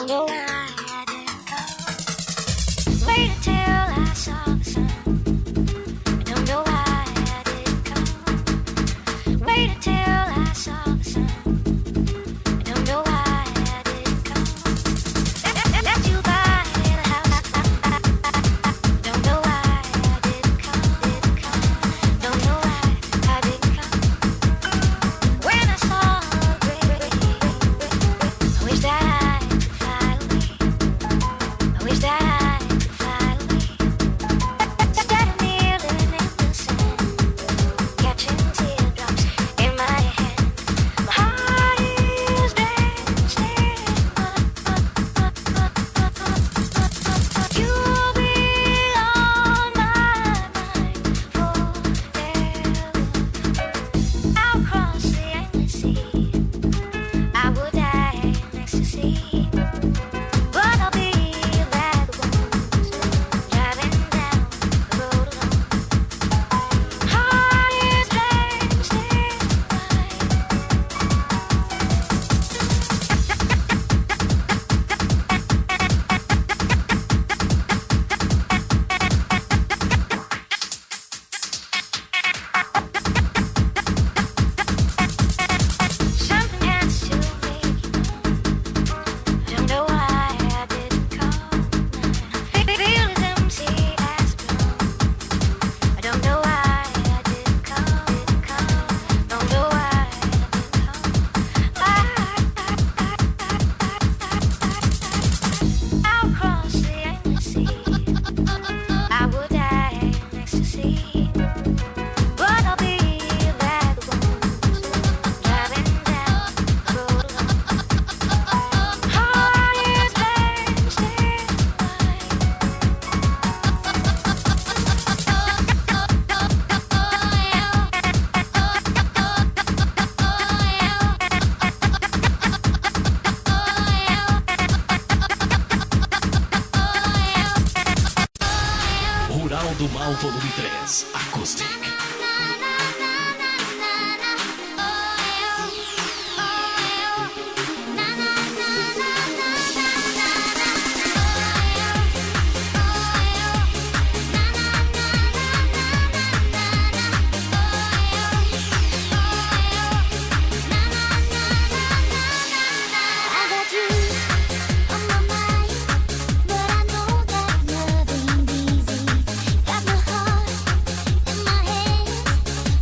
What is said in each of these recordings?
Don't know why I didn't come. Wait until I saw the sun. I don't know why I didn't come. Wait until I saw the sun. I don't know why I didn't come. Left you by the house. Don't know why I didn't come. Don't know why I didn't come. When I saw the gray, I wish that I could fly away. I wish that I could fly away. Instead of kneeling in the sand, catching teardrops in my hand. My heart is drenched in mud. You'll be on my mind forever. I'll cross the endless sea. I will die in ecstasy. But I'll be that one driving down the road alone. Heart is drenched in something has to make you know. I don't know why I didn't come. Feel as empty as a drum. I don't know why I didn't come. Don't know why I didn't come. I'll cross the endless sea. I will die in ecstasy. But I'll be that one driving down the road alone. Heart is drenched in Rural do Mal, volume 3, Acoustic. I got you on my mind, but I know that love ain't easy. Got my heart in my hands,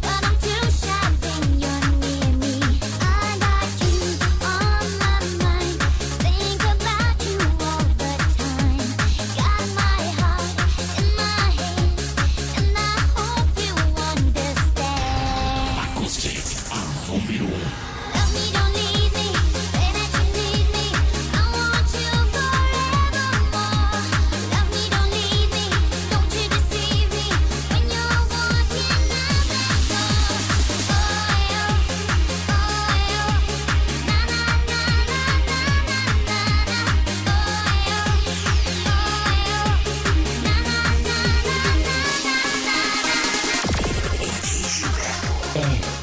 but I'm too shy when you're near me. I got you on my mind, think about you all the time. Got my heart in my hands, and I hope you understand. Acoustic, a número 1. Love me, don't leave me. Say that you need me. I want you forevermore. Love me, don't leave me. Don't you deceive me when you're walking out the door. Oh, yo, na na na na na na na.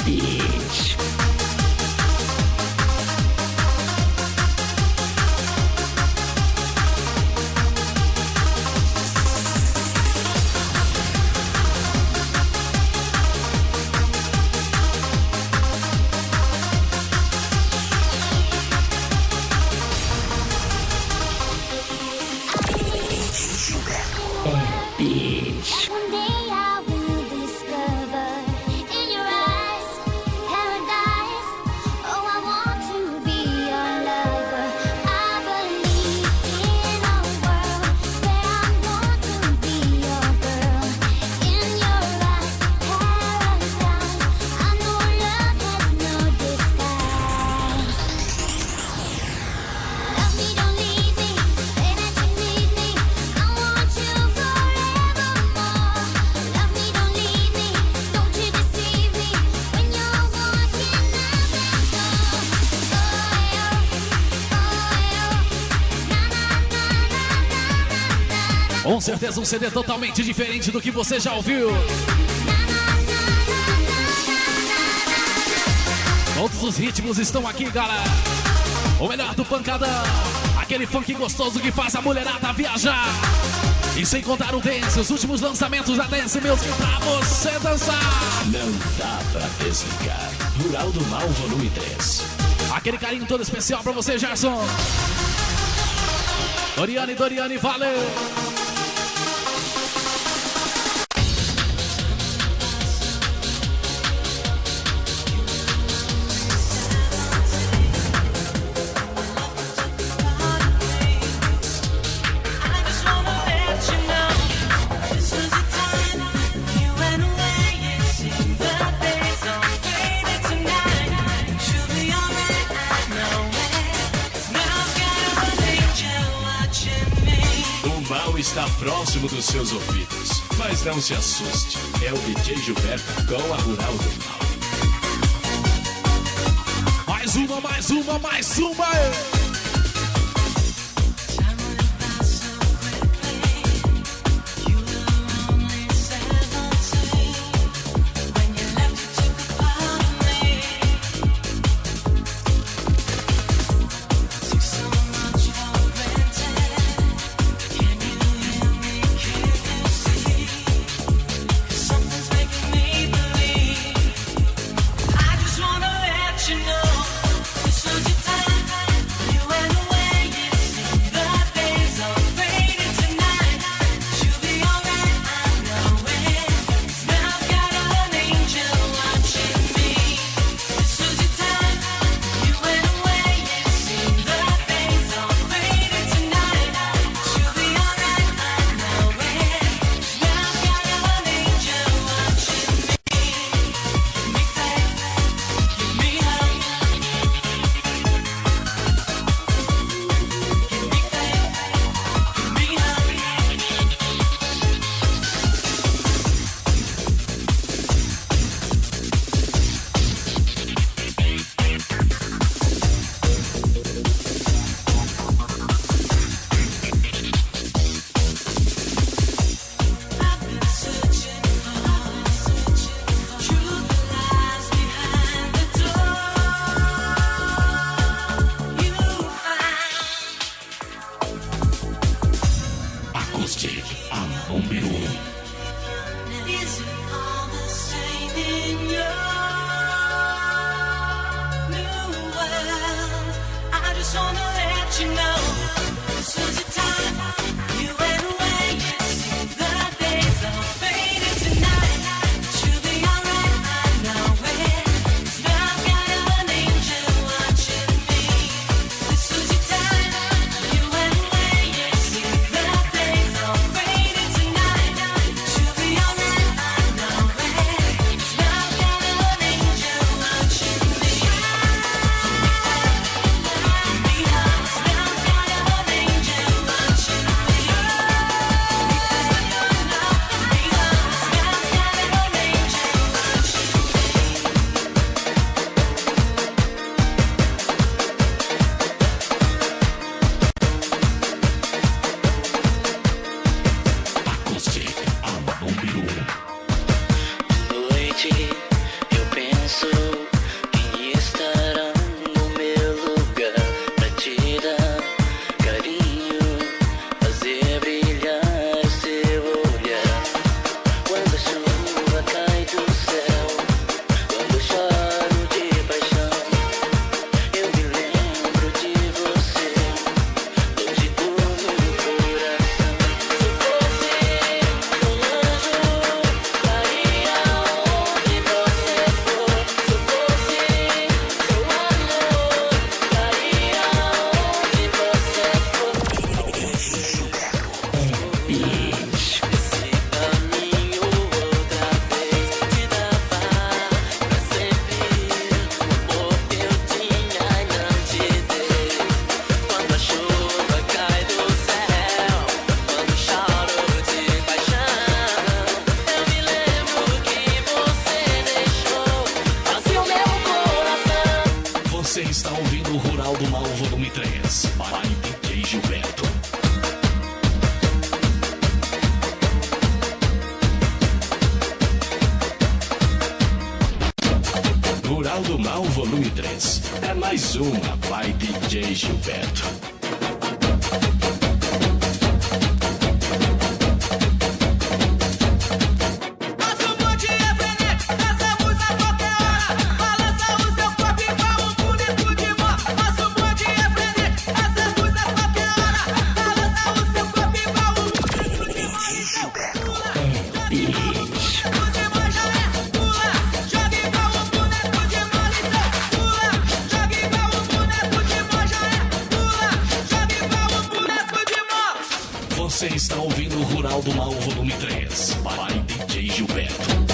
Bitch. Bitch. One day I will discover in your eyes paradise. Oh, I want to be your lover. I believe in a world where I want to be your girl. In your eyes, paradise. I know love has no disguise. Love me, don't leave me. Say that you need me. I want you forevermore. Love me, don't leave me. Don't you deceive me when you're walking out that door. Oh, yo, na na na na na. Com certeza um CD totalmente diferente do que você já ouviu. Todos os ritmos estão aqui, galera. O melhor do pancadão. Aquele funk gostoso que faz a mulherada viajar. E sem contar o dance, os últimos lançamentos da Dance Music pra você dançar. Não dá pra desligar. Rural do Mal, volume 3. Aquele carinho todo especial pra você, Gerson. Doriane, valeu. Está próximo dos seus ouvidos, mas não se assuste, é o DJ Gilberto com a Rural do Mal. Mais uma. Rural do Mal, volume 3. É mais uma by DJ Gilberto. Você está ouvindo o Rural do Mal, volume 3, by DJ Gilberto.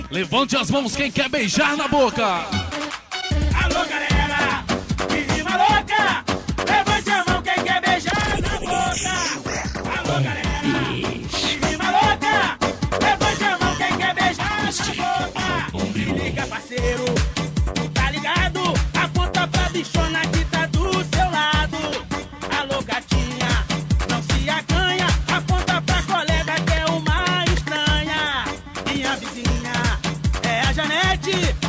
Levante as mãos quem quer beijar na boca. Alô, galera, que rima louca. Levante a mão quem quer beijar na boca. Alô, galera, que rima louca. Levante a mão quem quer beijar na boca. Se liga, parceiro, tá ligado? A conta pra bichona que tá do seu lado. Alô, gatinha, não se acanha. A conta pra colega que é uma estranha. Minha vizinha é a Janete.